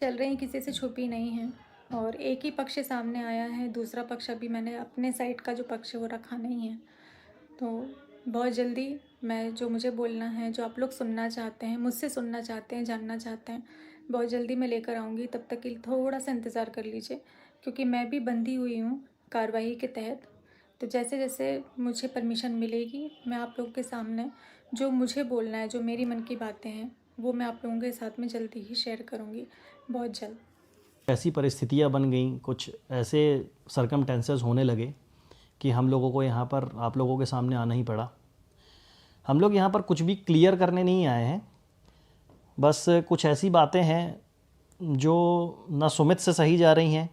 चल रही किसी से छुपी नहीं है और एक ही पक्ष सामने आया है, दूसरा पक्ष अभी मैंने अपने साइड का जो पक्ष है वो रखा नहीं है। तो बहुत जल्दी मैं जो मुझे बोलना है, जो आप लोग सुनना चाहते हैं, मुझसे सुनना चाहते हैं, जानना चाहते हैं, बहुत जल्दी मैं लेकर आऊँगी। तब तक के लिए थोड़ा सा इंतज़ार कर लीजिए, क्योंकि मैं भी बंधी हुई हूँ कार्रवाई के तहत। तो जैसे जैसे मुझे परमिशन मिलेगी, मैं आप लोगों के सामने जो मुझे बोलना है, जो मेरी मन की बातें हैं, वो मैं आप लोगों के साथ में जल्दी ही शेयर करूँगी, बहुत जल्द। ऐसी परिस्थितियां बन गई, कुछ ऐसे सरकमटेंसेस होने लगे कि हम लोगों को यहाँ पर आप लोगों के सामने आना ही पड़ा। हम लोग यहाँ पर कुछ भी क्लियर करने नहीं आए हैं, बस कुछ ऐसी बातें हैं जो ना सुमित से सही जा रही हैं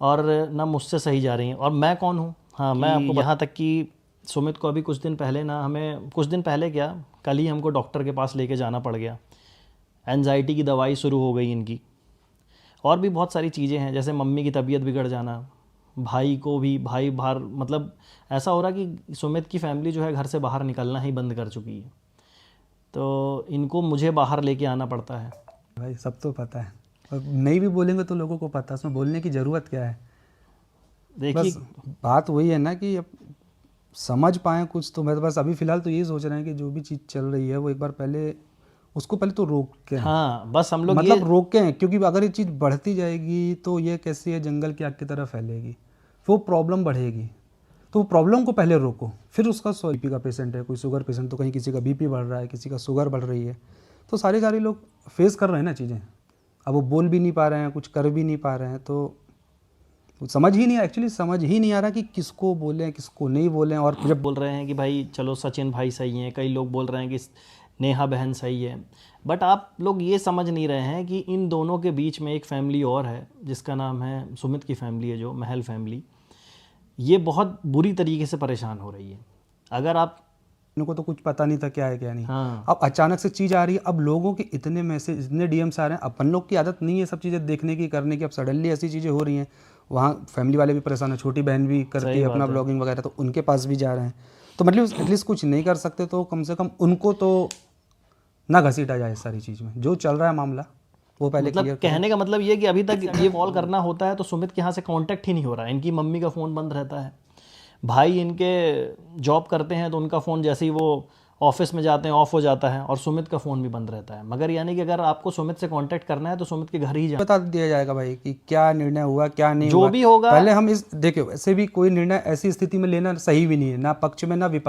और ना मुझसे सही जा रही हैं। और मैं कौन हूँ? हाँ, मैं आपको यहाँ तक कि सुमित को अभी कुछ दिन पहले ना, हमें कुछ दिन पहले क्या, कल ही हमको डॉक्टर के पास लेके जाना पड़ गया। एंजाइटी की दवाई शुरू हो गई इनकी, और भी बहुत सारी चीज़ें हैं, जैसे मम्मी की तबीयत बिगड़ जाना, भाई को भी, भाई बाहर, मतलब ऐसा हो रहा कि सुमित की फैमिली जो है घर से बाहर निकलना ही बंद कर चुकी है। तो इनको मुझे बाहर लेके आना पड़ता है। भाई सब तो पता है, और नहीं भी बोलेंगे तो लोगों को पता है, उसमें बोलने की ज़रूरत क्या है। देखिए, बस बात वही है ना कि अब समझ पाएँ कुछ। तो मैं तो बस अभी फ़िलहाल तो यही सोच रहे हैं कि जो भी चीज़ चल रही है वो एक बार पहले उसको पहले तो रोकें। हाँ, बस हम लोग मतलब रोकें, क्योंकि अगर ये चीज़ बढ़ती जाएगी तो ये कैसी है, जंगल की आग की तरह फैलेगी, वो प्रॉब्लम बढ़ेगी। तो प्रॉब्लम को पहले रोको, फिर उसका बीपी का पेशेंट है, कोई शुगर पेशेंट, तो कहीं किसी का बीपी बढ़ रहा है, किसी का शुगर बढ़ रही है, तो सारे लोग फेस कर रहे हैं ना चीज़ें। अब वो बोल भी नहीं पा रहे हैं, कुछ कर भी नहीं पा रहे हैं, तो समझ ही नहीं, एक्चुअली समझ ही नहीं आ रहा कि किसको बोलें किसको नहीं बोलें। और जब बोल रहे हैं कि भाई चलो सचिन भाई सही हैं, कई लोग बोल रहे हैं कि नेहा बहन सही है, बट आप लोग ये समझ नहीं रहे हैं कि इन दोनों के बीच में एक फैमिली और है जिसका नाम है सुमित की फैमिली है, जो महल फैमिली, ये बहुत बुरी तरीके से परेशान हो रही है। अगर आप को तो कुछ पता नहीं था क्या है क्या नहीं। हाँ, अब अचानक से चीज़ आ रही है, अब लोगों के इतने मैसेज, इतने डीएम्स आ रहे हैं। अपन लोग की आदत नहीं है सब चीज़ें देखने की, करने की, अब सडनली ऐसी चीज़ें हो रही हैं। वहाँ फैमिली वाले भी परेशान है, छोटी बहन भी करती है अपना ब्लॉगिंग वगैरह, तो उनके पास भी जा रहे हैं। तो मतलब एटलीस्ट कुछ नहीं कर सकते तो कम से कम उनको तो ना घसीटा जाए इस सारी चीज़ में। जो चल रहा है मामला वो पहले मतलब क्लियर कहने का मतलब ये कि अभी तक ये कॉल करना होता है तो सुमित के यहाँ से कांटेक्ट ही नहीं हो रहा है। इनकी मम्मी का फ़ोन बंद रहता है, भाई इनके जॉब करते हैं तो उनका फ़ोन जैसे ही वो ऑफिस में जाते हैं ऑफ हो जाता है, और सुमित का फ़ोन भी बंद रहता है। मगर यानी कि अगर आपको सुमित से कांटेक्ट करना है तो सुमित के घर ही जाए, बता दिया जाएगा भाई कि क्या निर्णय हुआ क्या नहीं जो हुआ। भी होगा। पहले हम इस देखिए, वैसे भी कोई निर्णय ऐसी स्थिति में लेना सही भी नहीं है, ना पक्ष में ना विपक्ष